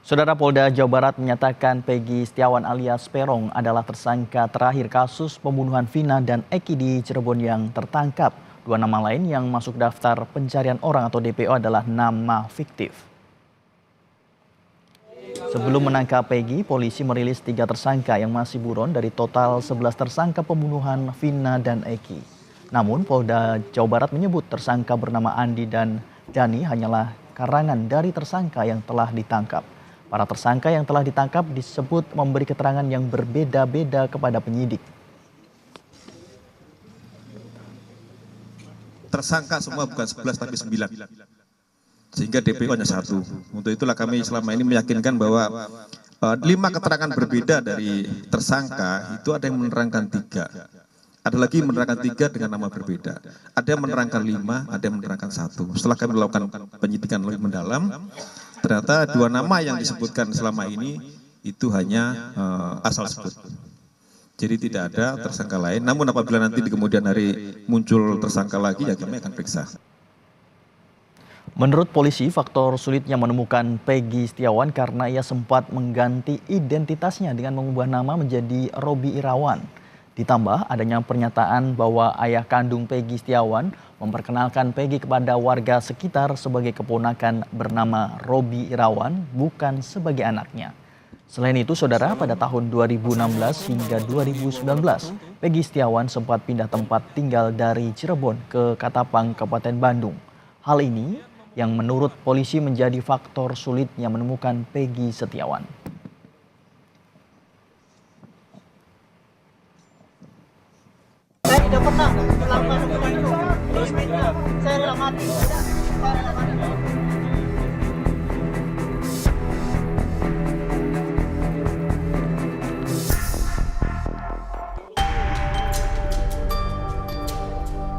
Saudara Polda Jawa Barat menyatakan Peggy Setiawan alias Peron adalah tersangka terakhir kasus pembunuhan Vina dan Eki di Cirebon yang tertangkap. Dua nama lain yang masuk daftar pencarian orang atau DPO adalah nama fiktif. Sebelum menangkap Peggy, polisi merilis 3 tersangka yang masih buron dari total 11 tersangka pembunuhan Vina dan Eki. Namun Polda Jawa Barat menyebut tersangka bernama Andi dan Dani hanyalah karangan dari tersangka yang telah ditangkap. Para tersangka yang telah ditangkap disebut memberi keterangan yang berbeda-beda kepada penyidik. Tersangka semua bukan 11 tapi 9. Sehingga DPO hanya 1. Untuk itulah kami selama ini meyakinkan bahwa 5 keterangan berbeda dari tersangka itu ada yang menerangkan 3. Ada lagi menerangkan 3 dengan nama berbeda. Ada yang menerangkan 5, ada yang menerangkan 1. Setelah kami melakukan penyidikan lebih mendalam, ternyata 2 nama yang disebutkan selama ini itu hanya asal sebut. Jadi tidak ada tersangka lain. Namun apabila nanti di kemudian hari muncul tersangka lagi, ya kami akan periksa. Menurut polisi, faktor sulitnya menemukan Peggy Setiawan karena ia sempat mengganti identitasnya dengan mengubah nama menjadi Robi Irawan. Ditambah adanya pernyataan bahwa ayah kandung Peggy Setiawan memperkenalkan Peggy kepada warga sekitar sebagai keponakan bernama Robi Irawan, bukan sebagai anaknya. Selain itu, saudara, pada tahun 2016 hingga 2019, Peggy Setiawan sempat pindah tempat tinggal dari Cirebon ke Katapang, Kabupaten Bandung. Hal ini yang menurut polisi menjadi faktor sulitnya menemukan Peggy Setiawan. Saya tidak pernah melakukan hubungan itu. Saya rela mati.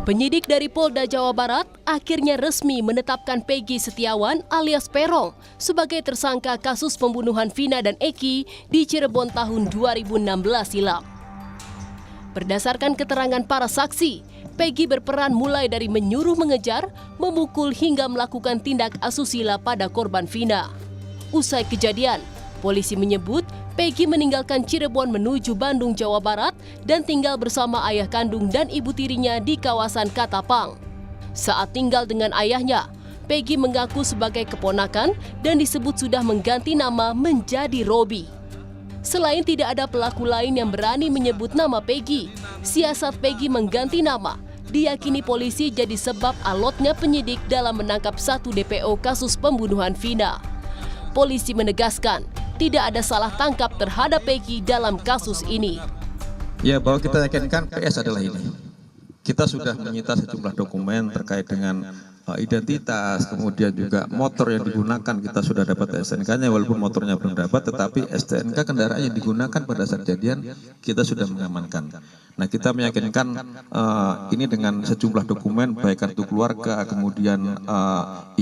Penyidik dari Polda Jawa Barat akhirnya resmi menetapkan Peggy Setiawan alias Peron sebagai tersangka kasus pembunuhan Vina dan Eki di Cirebon tahun 2016 silam. Berdasarkan keterangan para saksi, Peggy berperan mulai dari menyuruh mengejar, memukul hingga melakukan tindak asusila pada korban Vina. Usai kejadian, polisi menyebut Peggy meninggalkan Cirebon menuju Bandung, Jawa Barat dan tinggal bersama ayah kandung dan ibu tirinya di kawasan Katapang. Saat tinggal dengan ayahnya, Peggy mengaku sebagai keponakan dan disebut sudah mengganti nama menjadi Robi. Selain tidak ada pelaku lain yang berani menyebut nama Peggy, siasat Peggy mengganti nama diyakini polisi jadi sebab alotnya penyidik dalam menangkap 1 DPO kasus pembunuhan Vina. Polisi menegaskan tidak ada salah tangkap terhadap Peggy dalam kasus ini. Ya, bahwa kita yakinkan PS adalah ini. Kita sudah menyita sejumlah dokumen terkait dengan identitas, kemudian juga motor yang digunakan kita sudah dapat STNK-nya, walaupun motornya belum dapat, tetapi STNK kendaraan yang digunakan pada saat kejadian kita sudah mengamankan. Nah, kita meyakinkan ini dengan sejumlah dokumen, baik kartu keluarga, kemudian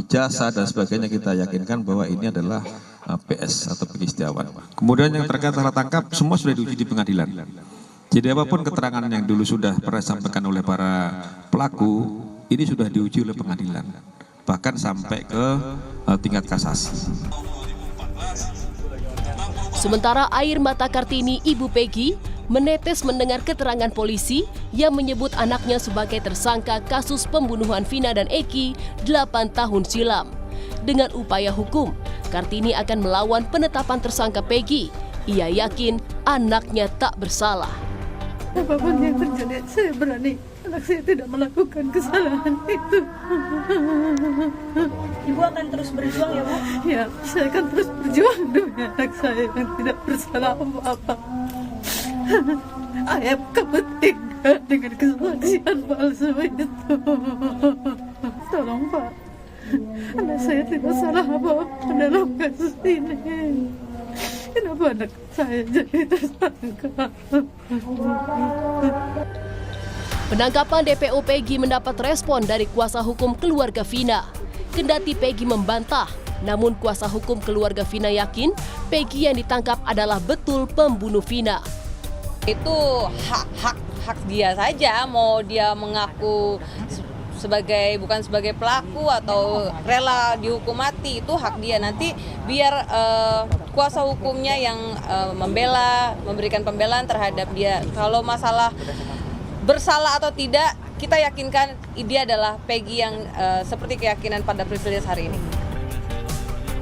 ijazah dan sebagainya, kita yakinkan bahwa ini adalah PS atau Peggy Setiawan. Kemudian yang terkait salah tangkap semua sudah diuji di pengadilan. Jadi apapun keterangan yang dulu sudah pernah disampaikan oleh para pelaku, ini sudah diuji oleh pengadilan, bahkan sampai ke tingkat kasasi. Sementara Air Mata Kartini, ibu Peggy, menetes mendengar keterangan polisi yang menyebut anaknya sebagai tersangka kasus pembunuhan Vina dan Eki 8 tahun silam. Dengan upaya hukum, Kartini akan melawan penetapan tersangka Peggy. Ia yakin anaknya tak bersalah. Apapun yang terjadi, saya berani. Anak saya tidak melakukan kesalahan itu. Ibu akan terus berjuang ya, Bu? Ya, saya akan terus berjuang demi anak saya yang tidak bersalah apa-apa. Ayah kepentingan dengan kesaksian palsu itu. Tolong, Pak. Anak saya tidak salah apa-apa dalam kasus ini. Kenapa anak saya jadi tersangka? Penangkapan DPO Peggy mendapat respon dari kuasa hukum keluarga Vina. Kendati Peggy membantah, namun kuasa hukum keluarga Vina yakin Peggy yang ditangkap adalah betul pembunuh Vina. Itu hak dia saja, mau dia mengaku bukan sebagai pelaku atau rela dihukum mati, itu hak dia. Nanti biar kuasa hukumnya yang memberikan pembelaan terhadap dia. Kalau masalah bersalah atau tidak, kita yakinkan dia adalah Peggy yang seperti keyakinan pada Privilege hari ini.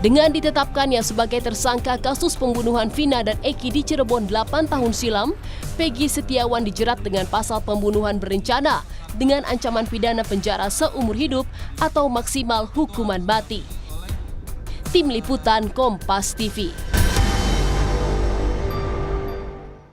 Dengan ditetapkannya sebagai tersangka kasus pembunuhan Vina dan Eki di Cirebon 8 tahun silam, Peggy Setiawan dijerat dengan pasal pembunuhan berencana dengan ancaman pidana penjara seumur hidup atau maksimal hukuman mati. Tim Liputan Kompas TV.